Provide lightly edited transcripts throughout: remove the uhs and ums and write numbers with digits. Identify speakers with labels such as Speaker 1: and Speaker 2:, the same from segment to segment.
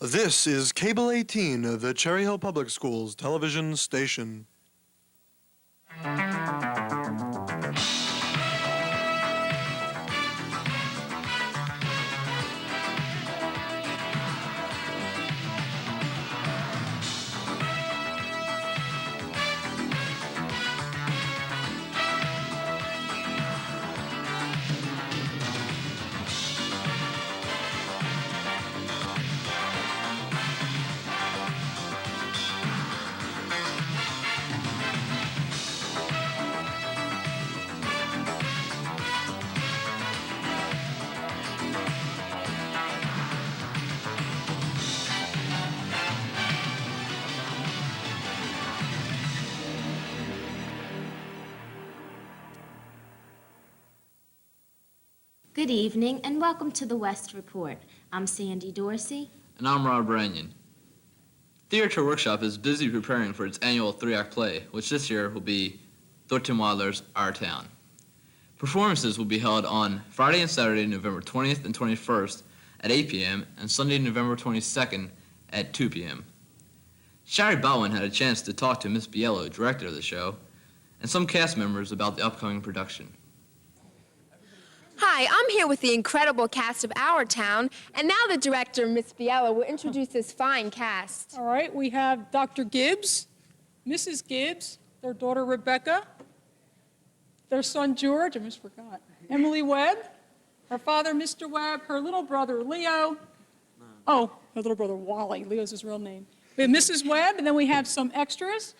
Speaker 1: This is Cable 18, the Cherry Hill Public Schools television station.
Speaker 2: Good evening and welcome to the West Report. I'm Sandy Dorsey.
Speaker 3: And I'm Rob Branyan. Theater Workshop is busy preparing for its annual 3-act play, which this year will be Thornton Wilder's Our Town. Performances will be held on Friday and Saturday, November 20th and 21st at 8 p.m. and Sunday, November 22nd at 2 p.m. Shari Baldwin had a chance to talk to Miss Biello, director of the show, and some cast members about the upcoming production.
Speaker 4: Hi, I'm here with the incredible cast of Our Town, and now the director, Miss Biello, will introduce this fine cast.
Speaker 5: All right, we have Dr. Gibbs, Mrs. Gibbs, their daughter Rebecca, their son George, I almost forgot, Emily Webb, her father Mr. Webb, her little brother Leo, her little brother Wally, Leo's his real name. We have Mrs. Webb, and then we have some extras.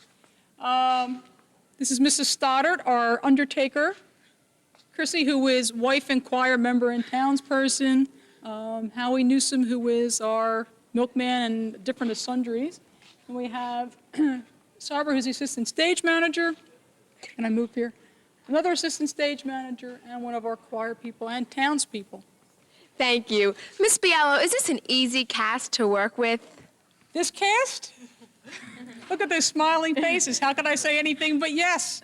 Speaker 5: This is Mrs. Stoddard, our undertaker. Chrissy, who is wife and choir member and townsperson. Howie Newsom, who is our milkman and different sundries. And we have Sarber, who's the assistant stage manager. Can I move here? Another assistant stage manager and one of our choir people and townspeople.
Speaker 4: Thank you. Miss Biello, is this an easy cast to work with?
Speaker 5: This cast? Look at their smiling faces. How could I say anything but yes?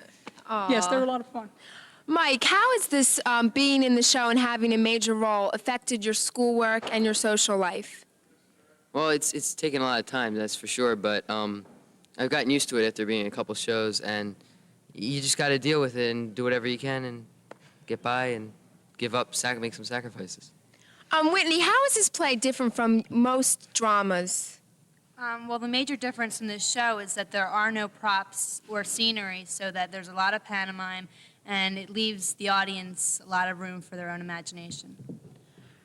Speaker 4: Aww.
Speaker 5: Yes, they were a lot of fun.
Speaker 4: Mike, how has this being in the show and having a major role affected your schoolwork and your social life?
Speaker 6: Well, it's taken a lot of time, that's for sure, but I've gotten used to it after being in a couple shows, and you just got to deal with it and do whatever you can and get by and give up, make some sacrifices.
Speaker 4: Whitney, how is this play different from most dramas?
Speaker 7: Well, the major difference in this show is that there are no props or scenery, so that there's a lot of pantomime, and it leaves the audience a lot of room for their own imagination.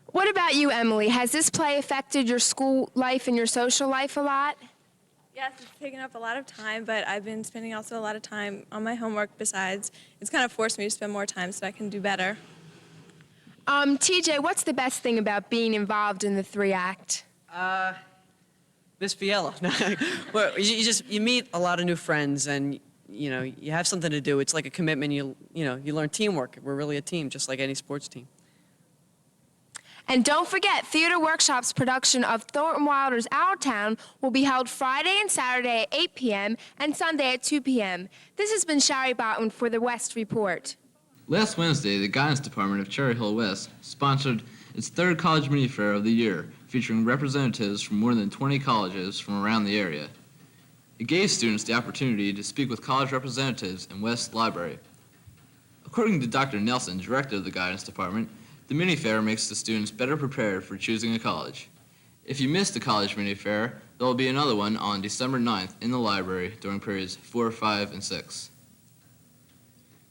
Speaker 4: What about you, Emily? Has this play affected your school life and your social life a lot?
Speaker 8: Yes, it's taken up a lot of time, but I've been spending also a lot of time on my homework besides. It's kind of forced me to spend more time so I can do better.
Speaker 4: TJ, what's the best thing about being involved in the 3-act?
Speaker 9: Miss Biello. Well, you meet a lot of new friends, and you have something to do. It's like a commitment. You learn teamwork. We're really a team, just like any sports team.
Speaker 4: And don't forget, Theater Workshop's production of Thornton Wilder's Our Town will be held Friday and Saturday at 8 p.m. and Sunday at 2 p.m. This has been Shari Baldwin for the West Report.
Speaker 3: Last Wednesday, the Guidance Department of Cherry Hill West sponsored its 3rd College Mini Fair of the year, featuring representatives from more than 20 colleges from around the area. It gave students the opportunity to speak with college representatives in West Library. According to Dr. Nelson, director of the Guidance Department, the Mini Fair makes the students better prepared for choosing a college. If you missed the College Mini Fair, there will be another one on December 9th in the library during periods 4, 5, and 6.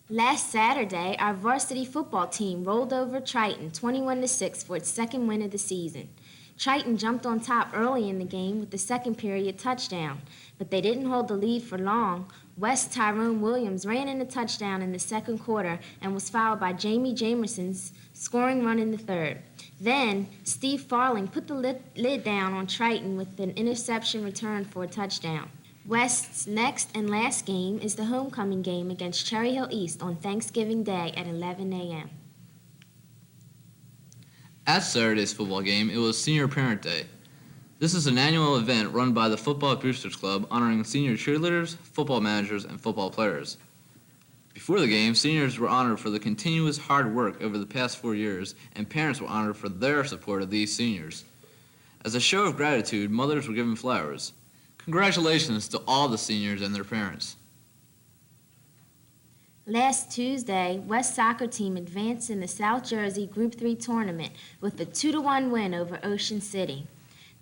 Speaker 2: Last Saturday, our varsity football team rolled over Triton 21-6 for its 2nd win of the season. Triton jumped on top early in the game with the 2nd period touchdown, but they didn't hold the lead for long. West Tyrone Williams ran in a touchdown in the 2nd quarter and was followed by Jamie Jamerson's scoring run in the 3rd. Then, Steve Farling put the lid down on Triton with an interception return for a touchdown. West's next and last game is the homecoming game against Cherry Hill East on Thanksgiving Day at 11 a.m.
Speaker 3: At Saturday's football game, it was Senior Parent Day. This is an annual event run by the Football Boosters Club honoring senior cheerleaders, football managers, and football players. Before the game, seniors were honored for the continuous hard work over the past 4 years, and parents were honored for their support of these seniors. As a show of gratitude, mothers were given flowers. Congratulations to all the seniors and their parents.
Speaker 2: Last Tuesday, West soccer team advanced in the South Jersey Group 3 tournament with a 2-1 win over Ocean City.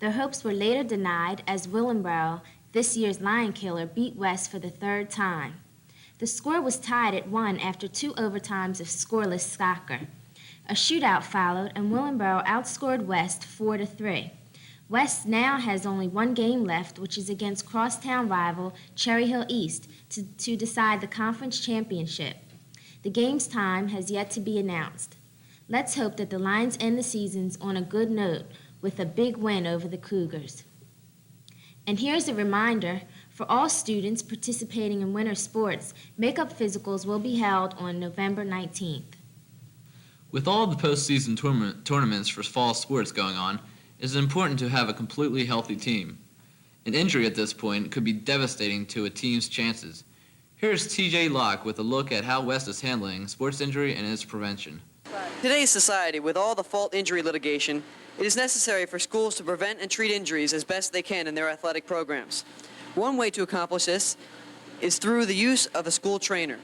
Speaker 2: Their hopes were later denied as Willingboro, this year's Lion Killer, beat West for the third time. The score was tied at 1 after 2 overtimes of scoreless soccer. A shootout followed, and Willingboro outscored West 4-3. West now has only 1 game left, which is against crosstown rival Cherry Hill East to decide the conference championship. The game's time has yet to be announced. Let's hope that the Lions end the seasons on a good note with a big win over the Cougars. And here's a reminder, for all students participating in winter sports, makeup physicals will be held on November 19th.
Speaker 3: With all the postseason tournaments for fall sports going on, it is important to have a completely healthy team. An injury at this point could be devastating to a team's chances. Here's TJ Locke with a look at how West is handling sports injury and its prevention.
Speaker 9: Today's society, with all the fault injury litigation, it is necessary for schools to prevent and treat injuries as best they can in their athletic programs. One way to accomplish this is through the use of a school trainer.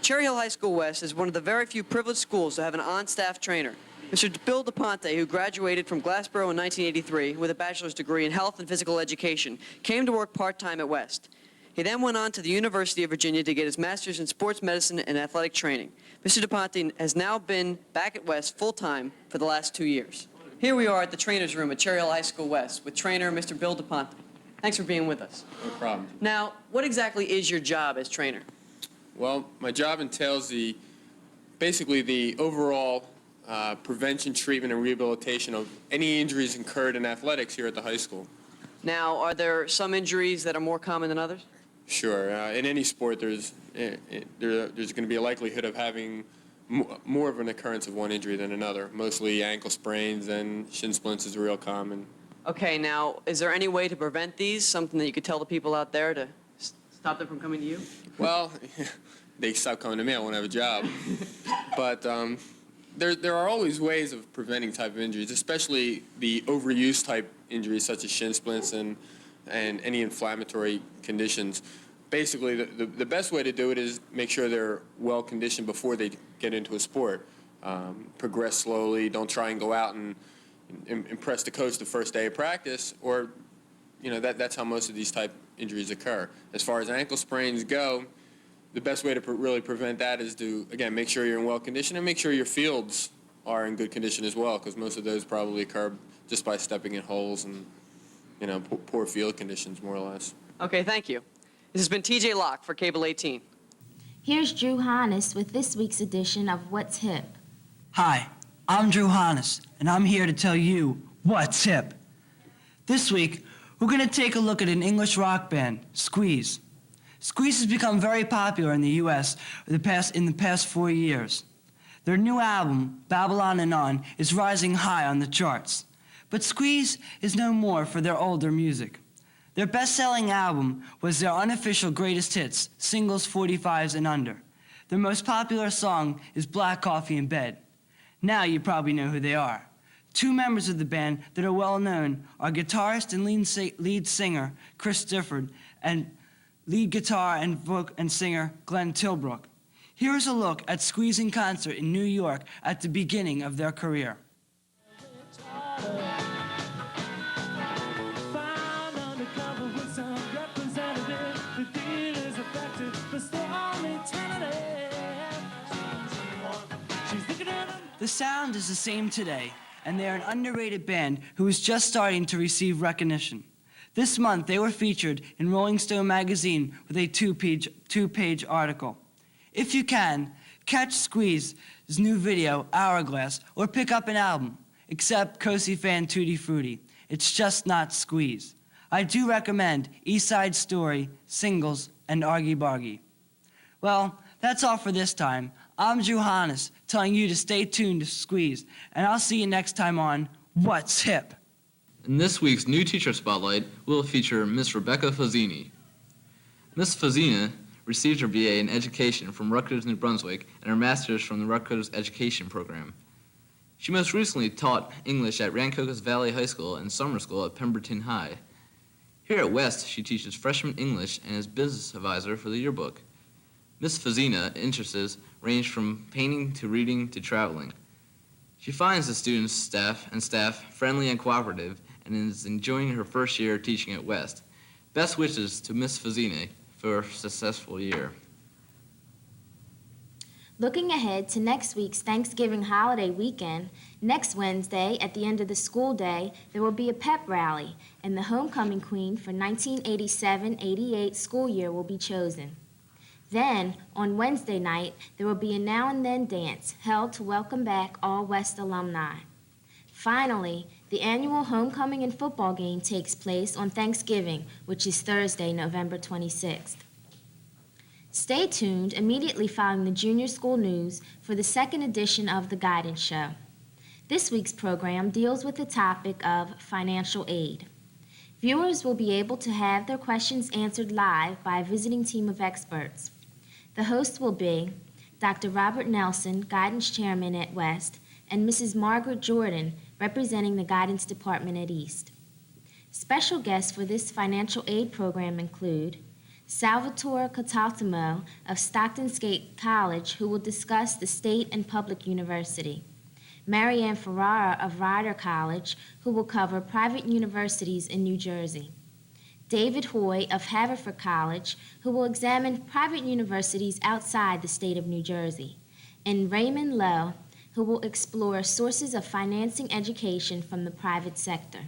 Speaker 9: Cherry Hill High School West is one of the very few privileged schools to have an on-staff trainer. Mr. Bill DePonte, who graduated from Glassboro in 1983 with a bachelor's degree in health and physical education, came to work part-time at West. He then went on to the University of Virginia to get his master's in sports medicine and athletic training. Mr. DePonte has now been back at West full-time for the last 2 years. Here we are at the trainer's room at Cherry Hill High School West with trainer Mr. Bill DePonte. Thanks for being with us.
Speaker 10: No problem.
Speaker 9: Now, what exactly is your job as trainer?
Speaker 10: Well, my job entails basically the overall prevention, treatment, and rehabilitation of any injuries incurred in athletics here at the high school.
Speaker 9: Now, are there some injuries that are more common than others?
Speaker 10: Sure. In any sport, there's going to be a likelihood of having more of an occurrence of one injury than another. Mostly ankle sprains and shin splints is real common.
Speaker 9: Okay, now, is there any way to prevent these? Something that you could tell the people out there to stop them from coming to you?
Speaker 10: Well, they stop coming to me, I won't have a job. But there are always ways of preventing type of injuries, especially the overuse type injuries such as shin splints and any inflammatory conditions. Basically, the best way to do it is make sure they're well conditioned before they get into a sport. Progress slowly. Don't try and go out and impress the coach the first day of practice, or that's how most of these type injuries occur. As far as ankle sprains go, the best way to really prevent that is to, again, make sure you're in well condition and make sure your fields are in good condition as well, because most of those probably occur just by stepping in holes and poor field conditions, more or less.
Speaker 9: Okay, thank you. This has been TJ Locke for Cable 18.
Speaker 2: Here's Drew Hannes with this week's edition of What's Hip.
Speaker 11: Hi, I'm Drew Hannes, and I'm here to tell you what's hip. This week, we're going to take a look at an English rock band, Squeeze. Squeeze has become very popular in the U.S. in the past 4 years. Their new album, Babylon and On, is rising high on the charts. But Squeeze is known more for their older music. Their best-selling album was their unofficial greatest hits, singles 45s and under. Their most popular song is Black Coffee in Bed. Now you probably know who they are. Two members of the band that are well known are guitarist and lead singer Chris Difford and lead guitar and singer Glenn Tilbrook. Here's a look at Squeeze in concert in New York at the beginning of their career. The sound is the same today, and they are an underrated band who is just starting to receive recognition. This month, they were featured in Rolling Stone magazine with a two-page article. If you can, catch Squeeze's new video, Hourglass, or pick up an album, except Cozy Fan Tutti Frutti. It's just not Squeeze. I do recommend East Side Story, Singles, and Argy Bargy. Well, that's all for this time. I'm Drew Hannes, telling you to stay tuned to Squeeze, and I'll see you next time on What's Hip?
Speaker 3: In this week's New Teacher Spotlight, we'll feature Miss Rebecca Fazzini. Miss Fazzini received her BA in Education from Rutgers, New Brunswick, and her Master's from the Rutgers Education Program. She most recently taught English at Rancocas Valley High School and summer school at Pemberton High. Here at West, she teaches freshman English and is business advisor for the yearbook. Miss Fazina interests range from painting to reading to traveling. She finds the students, staff friendly and cooperative and is enjoying her first year teaching at West. Best wishes to Miss Fazina for a successful year.
Speaker 2: Looking ahead to next week's Thanksgiving holiday weekend, next Wednesday at the end of the school day, there will be a pep rally, and the homecoming queen for 1987-88 school year will be chosen. Then, on Wednesday night, there will be a now and then dance held to welcome back all West alumni. Finally, the annual homecoming and football game takes place on Thanksgiving, which is Thursday, November 26th. Stay tuned immediately following the junior school news for the second edition of The Guidance Show. This week's program deals with the topic of financial aid. Viewers will be able to have their questions answered live by a visiting team of experts. The hosts will be Dr. Robert Nelson, Guidance Chairman at West, and Mrs. Margaret Jordan, representing the Guidance Department at East. Special guests for this financial aid program include Salvatore Cataltimo of Stockton State College, who will discuss the state and public university. Marianne Ferrara of Rider College, who will cover private universities in New Jersey. David Hoy of Haverford College, who will examine private universities outside the state of New Jersey. And Raymond Lowe, who will explore sources of financing education from the private sector.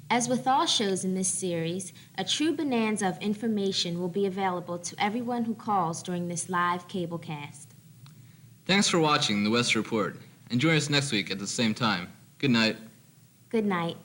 Speaker 2: As with all shows in this series, a true bonanza of information will be available to everyone who calls during this live cablecast.
Speaker 3: Thanks for watching the West Report, and join us next week at the same time. Good night.
Speaker 2: Good night.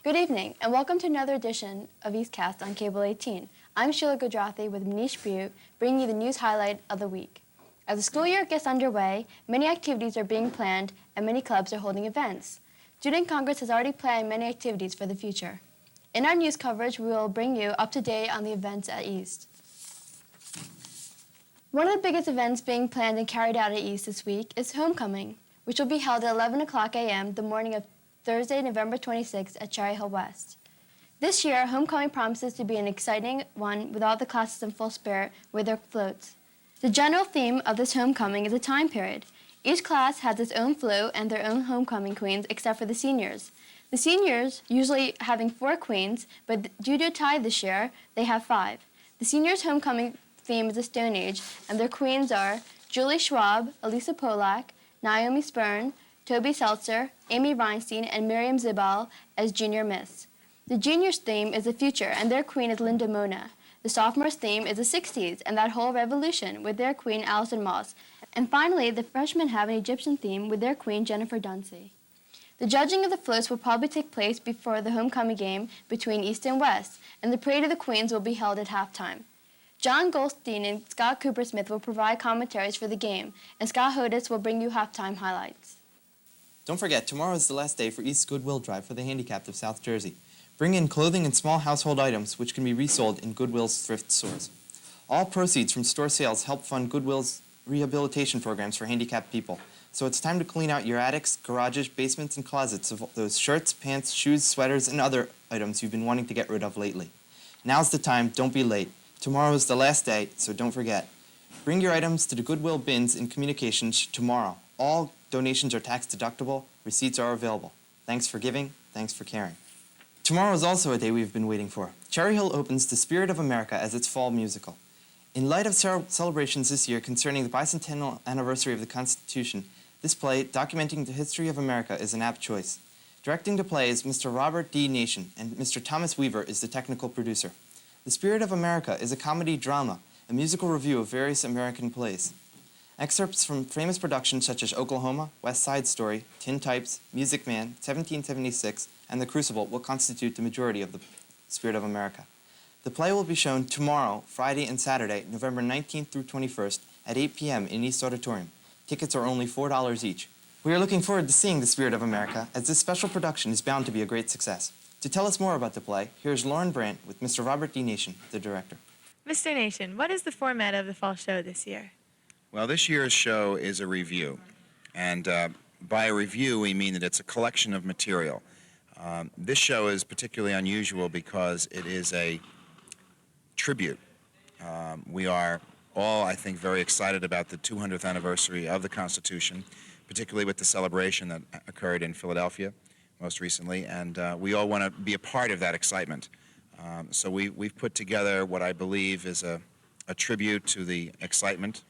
Speaker 12: Good evening, and welcome to another edition of EastCast on Cable 18. I'm Sheila Gujarathy with Manish Butte, bringing you the news highlight of the week. As the school year gets underway, many activities are being planned and many clubs are holding events. Student Congress has already planned many activities for the future. In our news coverage, we will bring you up to date on the events at East. One of the biggest events being planned and carried out at East this week is Homecoming, which will be held at 11 o'clock a.m. the morning of Thursday, November 26th at Cherry Hill West. This year, Homecoming promises to be an exciting one with all the classes in full spirit with their floats. The general theme of this homecoming is a time period. Each class has its own float and their own homecoming queens except for the seniors. The seniors usually having 4 queens, but due to a tie this year, they have 5. The seniors' homecoming theme is the Stone Age, and their queens are Julie Schwab, Elisa Polak, Naomi Spurn, Toby Seltzer, Amy Reinstein, and Miriam Zibal as junior miss. The juniors' theme is the future, and their queen is Linda Mona. The sophomores' theme is the 60s and that whole revolution with their queen Alison Moss. And finally, the freshmen have an Egyptian theme with their queen Jennifer Dunsey. The judging of the floats will probably take place before the homecoming game between East and West, and the Parade of the Queens will be held at halftime. John Goldstein and Scott Cooper-Smith will provide commentaries for the game, and Scott Hodis will bring you halftime highlights.
Speaker 13: Don't forget, tomorrow is the last day for East's Goodwill Drive for the handicapped of South Jersey. Bring in clothing and small household items which can be resold in Goodwill's thrift stores. All proceeds from store sales help fund Goodwill's rehabilitation programs for handicapped people. So it's time to clean out your attics, garages, basements, and closets of those shirts, pants, shoes, sweaters, and other items you've been wanting to get rid of lately. Now's the time, don't be late. Tomorrow is the last day, so don't forget. Bring your items to the Goodwill bins in Communications tomorrow. All donations are tax deductible. Receipts are available. Thanks for giving. Thanks for caring. Tomorrow is also a day we've been waiting for. Cherry Hill opens The Spirit of America as its fall musical. In light of celebrations this year concerning the bicentennial anniversary of the Constitution, this play, documenting the history of America, is an apt choice. Directing the play is Mr. Robert D. Nation, and Mr. Thomas Weaver is the technical producer. The Spirit of America is a comedy drama, a musical review of various American plays. Excerpts from famous productions such as Oklahoma, West Side Story, Tin Types, Music Man, 1776, and The Crucible will constitute the majority of the Spirit of America. The play will be shown tomorrow, Friday and Saturday, November 19th through 21st at 8 p.m. in East Auditorium. Tickets are only $4 each. We are looking forward to seeing The Spirit of America, as this special production is bound to be a great success. To tell us more about the play, here's Lauren Brandt with Mr. Robert D. Nation, the director.
Speaker 14: Mr. Nation, what is the format of the fall show this year?
Speaker 15: Well, this year's show is a review. And by a review, we mean that it's a collection of material. This show is particularly unusual because it is a tribute. We are all, I think, very excited about the 200th anniversary of the Constitution, particularly with the celebration that occurred in Philadelphia most recently, and we all want to be a part of that excitement. So we've put together what I believe is a tribute to the excitement,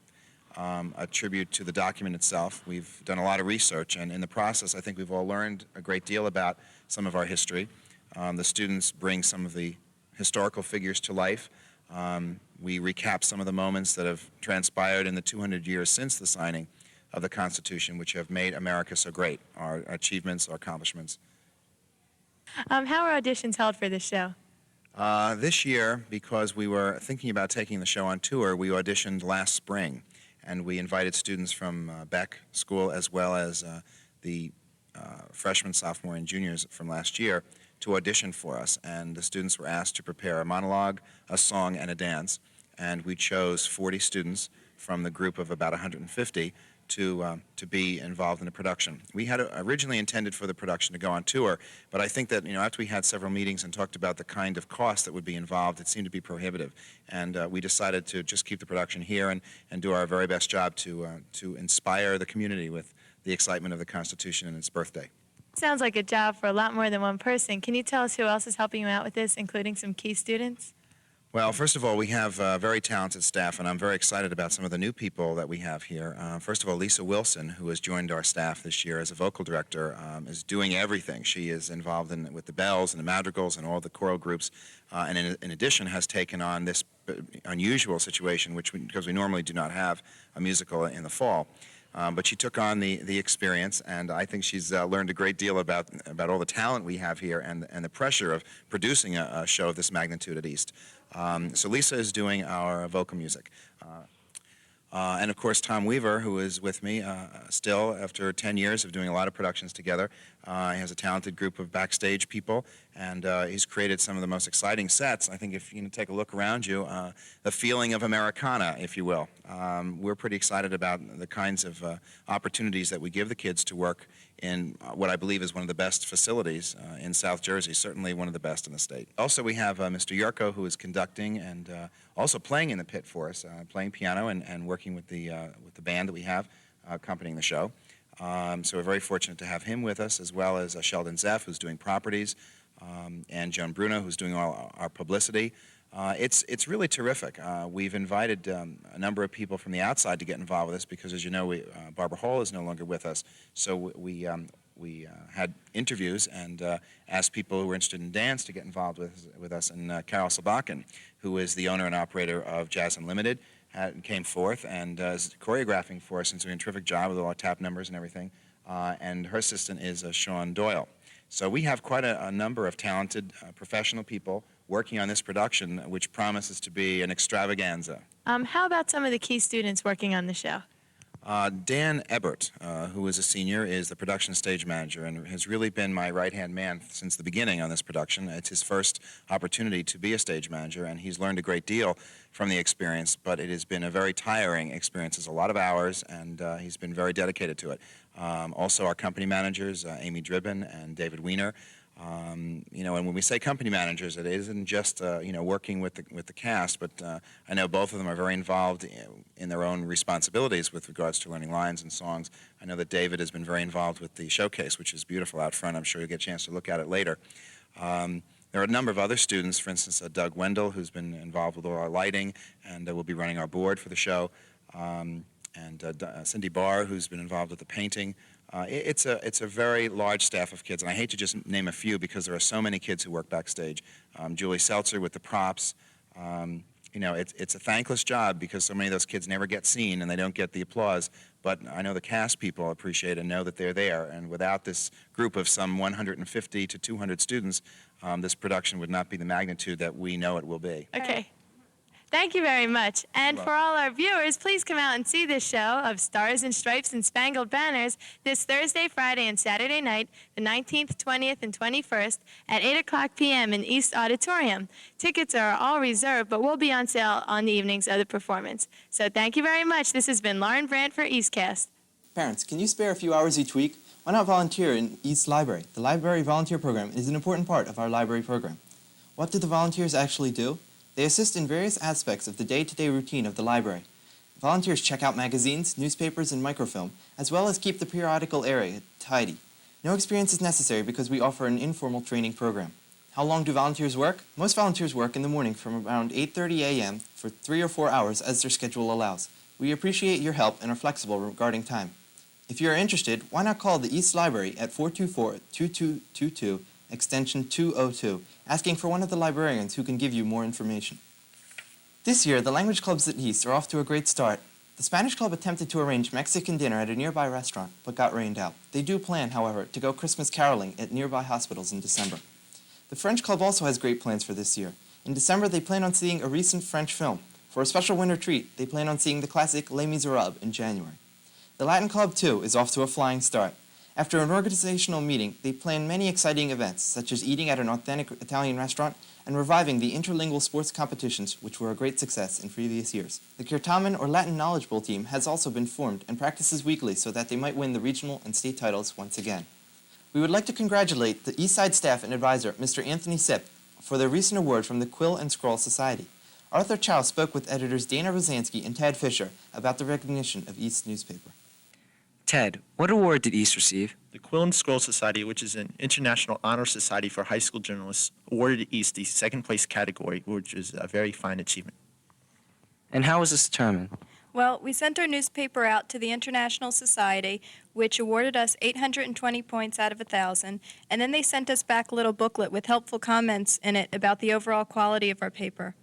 Speaker 15: a tribute to the document itself. We've done a lot of research, and in the process, I think we've all learned a great deal about some of our history. The students bring some of the historical figures to life. We recap some of the moments that have transpired in the 200 years since the signing of the Constitution, which have made America so great, our achievements, our accomplishments.
Speaker 14: How are auditions held for this show?
Speaker 15: This year, because we were thinking about taking the show on tour, we auditioned last spring, and we invited students from Beck School as well as the freshmen, sophomore, and juniors from last year to audition for us. And the students were asked to prepare a monologue, a song, and a dance. And we chose 40 students from the group of about 150 to be involved in the production. We had originally intended for the production to go on tour, but I think that, after we had several meetings and talked about the kind of cost that would be involved, it seemed to be prohibitive. And we decided to just keep the production here and do our very best job to inspire the community with the excitement of the Constitution and its birthday.
Speaker 14: Sounds like a job for a lot more than one person. Can you tell us who else is helping you out with this, including some key students?
Speaker 15: Well, first of all, we have very talented staff, and I'm very excited about some of the new people that we have here. First of all, Lisa Wilson, who has joined our staff this year as a vocal director, is doing everything. She is involved with the bells and the madrigals and all the choral groups, and in addition has taken on this unusual situation, because we normally do not have a musical in the fall. But she took on the experience, and I think she's learned a great deal about all the talent we have here and the pressure of producing a show of this magnitude at East. So Lisa is doing our vocal music. And of course, Tom Weaver, who is with me still after 10 years of doing a lot of productions together. He has a talented group of backstage people, and he's created some of the most exciting sets. I think if you take a look around you, the feeling of Americana, if you will. We're pretty excited about the kinds of opportunities that we give the kids to work in what I believe is one of the best facilities in South Jersey, certainly one of the best in the state. Also, we have Mr. Yurko, who is conducting and also playing in the pit for us, playing piano and working with the band that we have accompanying the show. So we're very fortunate to have him with us, as well as Sheldon Zeff, who's doing properties, and Joan Bruno, who's doing all our publicity. It's really terrific. We've invited a number of people from the outside to get involved with us because, as you know, Barbara Hall is no longer with us. So we had interviews and asked people who were interested in dance to get involved with us. And Carol Sabakin, who is the owner and operator of Jazz Unlimited, came forth and is choreographing for us and doing a terrific job with all our tap numbers and everything. And her assistant is Sean Doyle. So we have quite a number of talented professional people working on this production, which promises to be an extravaganza.
Speaker 14: How about some of the key students working on the show?
Speaker 15: Dan Ebert, who is a senior, is the production stage manager and has really been my right-hand man since the beginning on this production. It's his first opportunity to be a stage manager, and he's learned a great deal from the experience, but it has been a very tiring experience. It's a lot of hours, and he's been very dedicated to it. Also, our company managers, Amy Dribbin and David Weiner, You know, and when we say company managers, it isn't just you know, working with the cast, but I know both of them are very involved in their own responsibilities with regards to learning lines and songs. I know that David has been very involved with the showcase, which is beautiful out front. I'm sure you'll get a chance to look at it later. There are a number of other students, for instance, Doug Wendell, who's been involved with all our lighting and will be running our board for the show, and Cindy Barr, who's been involved with the painting. It's a very large staff of kids, and I hate to just name a few because there are so many kids who work backstage. Julie Seltzer with the props. You know, it's a thankless job because so many of those kids never get seen and they don't get the applause, but I know the cast people appreciate and know that they're there, and without this group of some 150 to 200 students, this production would not be the magnitude that we know it will be.
Speaker 14: Okay. Thank you very much. And for all our viewers, please come out and see this show of Stars and Stripes and Spangled Banners this Thursday, Friday, and Saturday night, the 19th, 20th, and 21st at 8 o'clock p.m. in East Auditorium. Tickets are all reserved, but will be on sale on the evenings of the performance. So thank you very much. This has been Lauren Brandt for EastCast.
Speaker 13: Parents, can you spare a few hours each week? Why not volunteer in East Library? The Library Volunteer Program is an important part of our library program. What do the volunteers actually do? They assist in various aspects of the day-to-day routine of the library. Volunteers check out magazines, newspapers, and microfilm, as well as keep the periodical area tidy. No experience is necessary because we offer an informal training program. How long do volunteers work? Most volunteers work in the morning from around 8:30 a.m. for 3 or 4 hours as their schedule allows. We appreciate your help and are flexible regarding time. If you are interested, why not call the East Library at 424-2222, extension 202, asking for one of the librarians who can give you more information. This year, the language clubs at East are off to a great start. The Spanish Club attempted to arrange Mexican dinner at a nearby restaurant, but got rained out. They do plan, however, to go Christmas caroling at nearby hospitals in December. The French Club also has great plans for this year. In December, they plan on seeing a recent French film. For a special winter treat, they plan on seeing the classic Les Miserables in January. The Latin Club, too, is off to a flying start. After an organizational meeting, they plan many exciting events, such as eating at an authentic Italian restaurant and reviving the interlingual sports competitions, which were a great success in previous years. The Kirtaman or Latin Knowledge Bowl team has also been formed and practices weekly so that they might win the regional and state titles once again. We would like to congratulate the Eastside staff and advisor, Mr. Anthony Sipp, for their recent award from the Quill and Scroll Society. Arthur Chow spoke with editors Dana Rosansky and Tad Fisher about the recognition of East newspaper.
Speaker 16: Ted, what award did East receive?
Speaker 17: The Quill and Scroll Society, which is an international honor society for high school journalists, awarded East the second place category, which is a very fine achievement.
Speaker 16: And how was this determined?
Speaker 8: Well, we sent our newspaper out to the International Society, which awarded us 820 points out of 1,000, and then they sent us back a little booklet with helpful comments in it about the overall quality of our paper.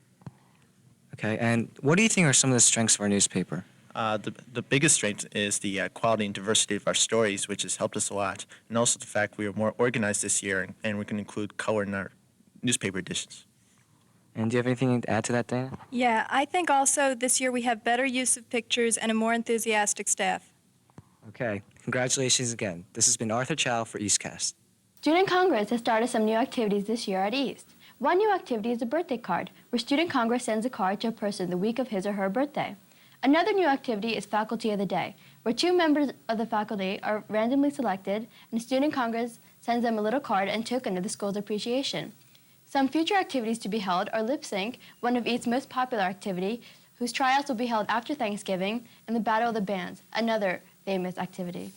Speaker 16: Okay, and what do you think are some of the strengths of our newspaper?
Speaker 17: The biggest strength is the quality and diversity of our stories, which has helped us a lot, and also the fact we are more organized this year, and we can include color in our newspaper editions.
Speaker 16: And do you have anything to add to that, Dana?
Speaker 8: Yeah, I think also this year we have better use of pictures and a more enthusiastic staff.
Speaker 16: Okay, congratulations again. This has been Arthur Chow for EastCast.
Speaker 12: Student Congress has started some new activities this year at East. One new activity is a birthday card, where Student Congress sends a card to a person the week of his or her birthday. Another new activity is Faculty of the Day, where 2 members of the faculty are randomly selected, and Student Congress sends them a little card and token of the school's appreciation. Some future activities to be held are Lip Sync, one of East's most popular activity, whose tryouts will be held after Thanksgiving, and the Battle of the Bands, another famous activity.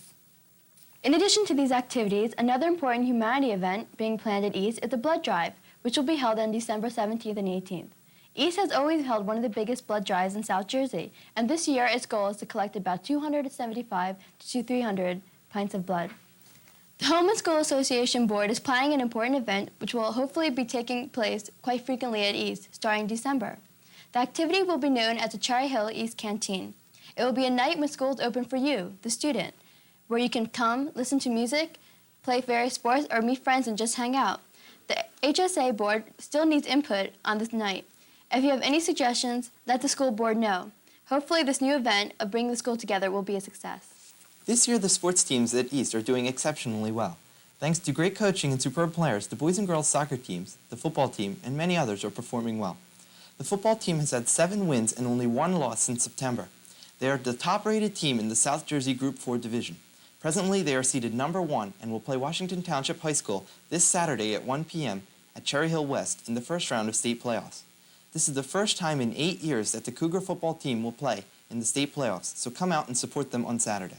Speaker 12: In addition to these activities, another important humanity event being planned at East is the Blood Drive, which will be held on December 17th and 18th. East has always held one of the biggest blood drives in South Jersey, and this year its goal is to collect about 275 to 300 pints of blood. The Home and School Association Board is planning an important event which will hopefully be taking place quite frequently at East, starting December. The activity will be known as the Cherry Hill East Canteen. It will be a night when school is open for you, the student, where you can come, listen to music, play various sports, or meet friends and just hang out. The HSA board still needs input on this night. If you have any suggestions, let the school board know. Hopefully this new event of bringing the school together will be a success.
Speaker 13: This year, the sports teams at East are doing exceptionally well. Thanks to great coaching and superb players, the boys and girls soccer teams, the football team, and many others are performing well. The football team has had 7 wins and only 1 loss since September. They are the top-rated team in the South Jersey Group 4 division. Presently, they are seeded number 1 and will play Washington Township High School this Saturday at 1 p.m. at Cherry Hill West in the first round of state playoffs. This is the first time in 8 years that the Cougar football team will play in the state playoffs, so come out and support them on Saturday.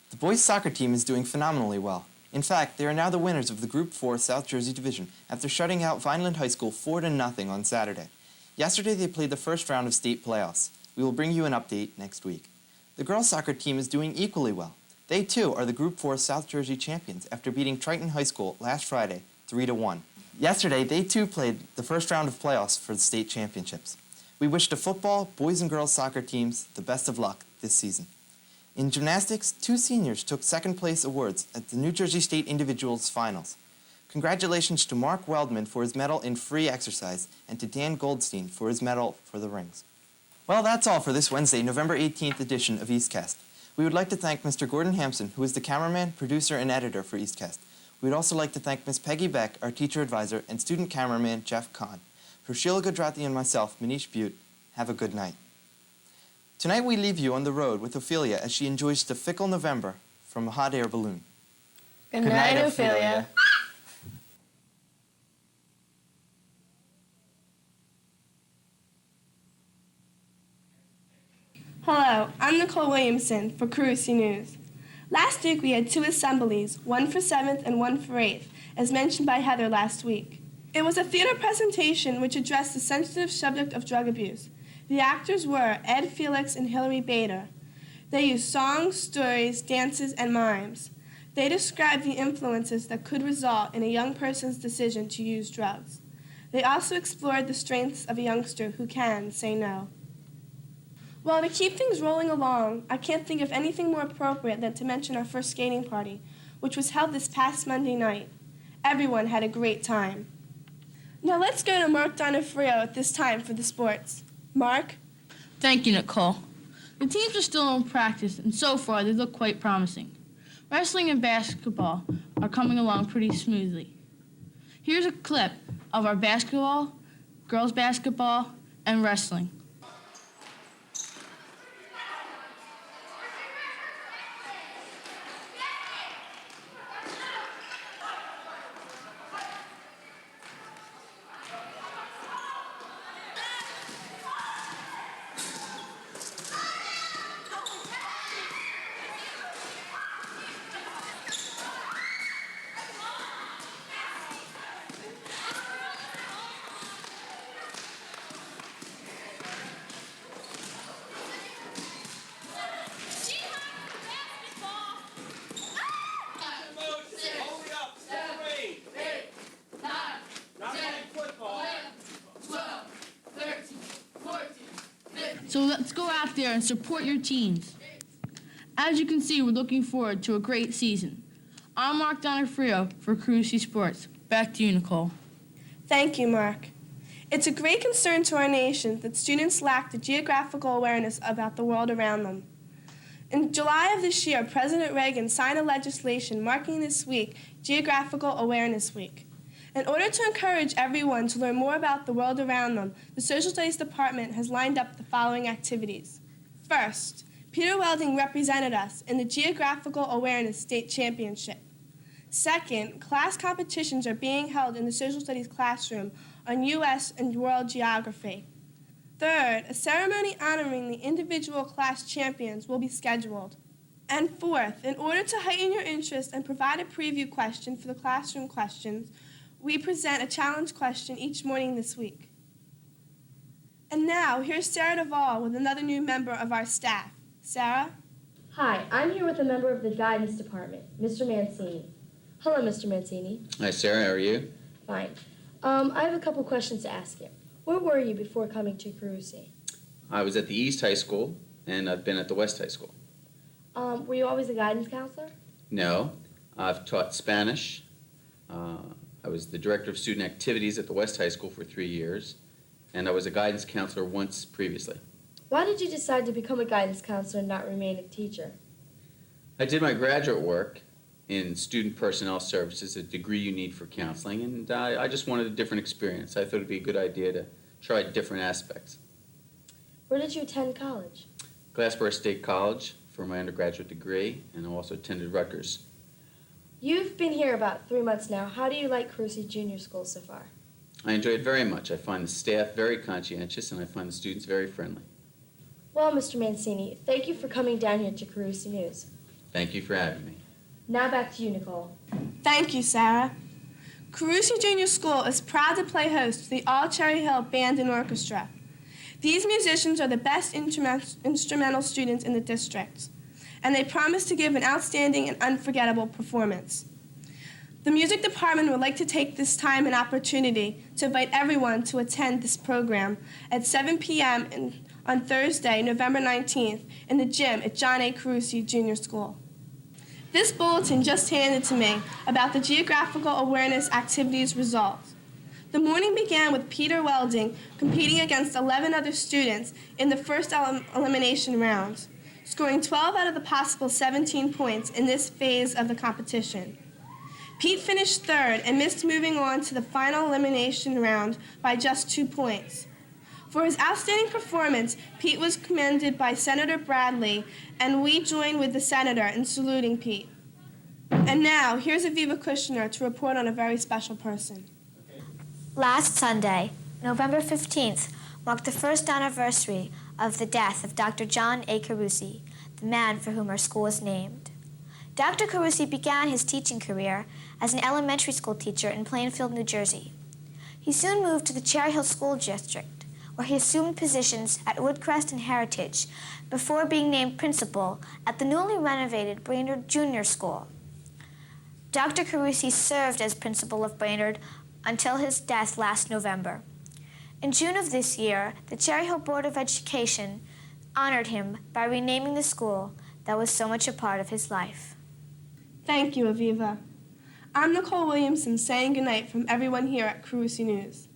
Speaker 13: The boys soccer team is doing phenomenally well. In fact, they are now the winners of the Group 4 South Jersey Division after shutting out Vineland High School 4-0 on Saturday. Yesterday, they played the first round of state playoffs. We will bring you an update next week. The girls soccer team is doing equally well. They, too, are the Group 4 South Jersey champions after beating Triton High School last Friday 3-1. Yesterday, they, too, played the first round of playoffs for the state championships. We wish the football, boys and girls soccer teams the best of luck this season. In gymnastics, 2 seniors took second-place awards at the New Jersey State Individuals Finals. Congratulations to Mark Weldman for his medal in free exercise and to Dan Goldstein for his medal for the rings. Well, that's all for this Wednesday, November 18th edition of EastCast. We would like to thank Mr. Gordon Hampson, who is the cameraman, producer, and editor for EastCast. We would also like to thank Ms. Peggy Beck, our teacher advisor, and student cameraman Jeff Kahn. For Sheila Gudrati and myself, Manish Butte, have a good night. Tonight we leave you on the road with Ophelia as she enjoys the fickle November from a hot air balloon.
Speaker 12: Good night, Ophelia.
Speaker 18: Hello, I'm Nicole Williamson for Carusi News. Last week we had 2 assemblies, one for 7th and one for 8th, as mentioned by Heather last week. It was a theater presentation which addressed the sensitive subject of drug abuse. The actors were Ed Felix and Hilary Bader. They used songs, stories, dances, and mimes. They described the influences that could result in a young person's decision to use drugs. They also explored the strengths of a youngster who can say no. Well, to keep things rolling along, I can't think of anything more appropriate than to mention our first skating party, which was held this past Monday night. Everyone had a great time. Now let's go to Mark Donofrio at this time for the sports. Mark?
Speaker 19: Thank you, Nicole. The teams are still in practice, and so far they look quite promising. Wrestling and basketball are coming along pretty smoothly. Here's a clip of our basketball, girls basketball, and wrestling. So let's go out there and support your teams. As you can see, we're looking forward to a great season. I'm Mark Donofrio for Carusi Sports. Back to you, Nicole.
Speaker 18: Thank you, Mark. It's a great concern to our nation that students lack the geographical awareness about the world around them. In July of this year, President Reagan signed a legislation marking this week Geographical Awareness Week. In order to encourage everyone to learn more about the world around them, the Social Studies Department has lined up the following activities. First, Peter Welding represented us in the Geographical Awareness State Championship. Second, class competitions are being held in the Social Studies classroom on U.S. and world geography. Third, a ceremony honoring the individual class champions will be scheduled. And fourth, in order to heighten your interest and provide a preview question for the classroom questions, we present a challenge question each morning this week. And now, here's Sarah Duvall with another new member of our staff. Sarah?
Speaker 2: Hi, I'm here with a member of the guidance department, Mr. Mancini. Hello, Mr. Mancini.
Speaker 20: Hi, Sarah. How are you?
Speaker 2: Fine. I have a couple questions to ask you. Where were you before coming to Carusi?
Speaker 20: I was at the East High School, and I've been at the West High School.
Speaker 2: Were you always a guidance counselor?
Speaker 20: No, I've taught Spanish. I was the director of student activities at the West High School for 3 years, and I was a guidance counselor once previously.
Speaker 2: Why did you decide to become a guidance counselor and not remain a teacher?
Speaker 20: I did my graduate work in student personnel services, a degree you need for counseling, and I just wanted a different experience. I thought it'd be a good idea to try different aspects.
Speaker 2: Where did you attend college?
Speaker 20: Glassboro State College, for my undergraduate degree, and I also attended Rutgers.
Speaker 12: You've been here about 3 months now. How do you like Carusi Junior School so far?
Speaker 20: I enjoy it very much. I find the staff very conscientious, and I find the students very friendly.
Speaker 12: Well, Mr. Mancini, thank you for coming down here to Carusi News.
Speaker 20: Thank you for having me.
Speaker 12: Now back to you, Nicole.
Speaker 18: Thank you, Sarah. Carusi Junior School is proud to play host to the All Cherry Hill Band and Orchestra. These musicians are the best instrumental students in the district, and they promise to give an outstanding and unforgettable performance. The music department would like to take this time and opportunity to invite everyone to attend this program at 7 p.m. on Thursday, November 19th, in the gym at John A. Carusi Junior School. This bulletin just handed to me about the Geographical Awareness Activities results. The morning began with Peter Welding competing against 11 other students in the first elimination round, scoring 12 out of the possible 17 points in this phase of the competition. Pete finished third and missed moving on to the final elimination round by just 2 points. For his outstanding performance, Pete was commended by Senator Bradley, and we join with the senator in saluting Pete. And now, here's Aviva Kushner to report on a very special person.
Speaker 2: Last Sunday, November 15th, marked the first anniversary of the death of Dr. John A. Carusi, the man for whom our school is named. Dr. Carusi began his teaching career as an elementary school teacher in Plainfield, New Jersey. He soon moved to the Cherry Hill School District, where he assumed positions at Woodcrest and Heritage before being named principal at the newly renovated Brainerd Junior School. Dr. Carusi served as principal of Brainerd until his death last November. In June of this year, the Cherry Hill Board of Education honored him by renaming the school that was so much a part of his life.
Speaker 18: Thank you, Aviva. I'm Nicole Williamson saying goodnight from everyone here at Carusi News.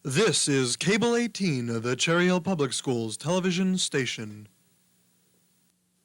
Speaker 1: This is Cable 18 of the Cherry Hill Public Schools television station.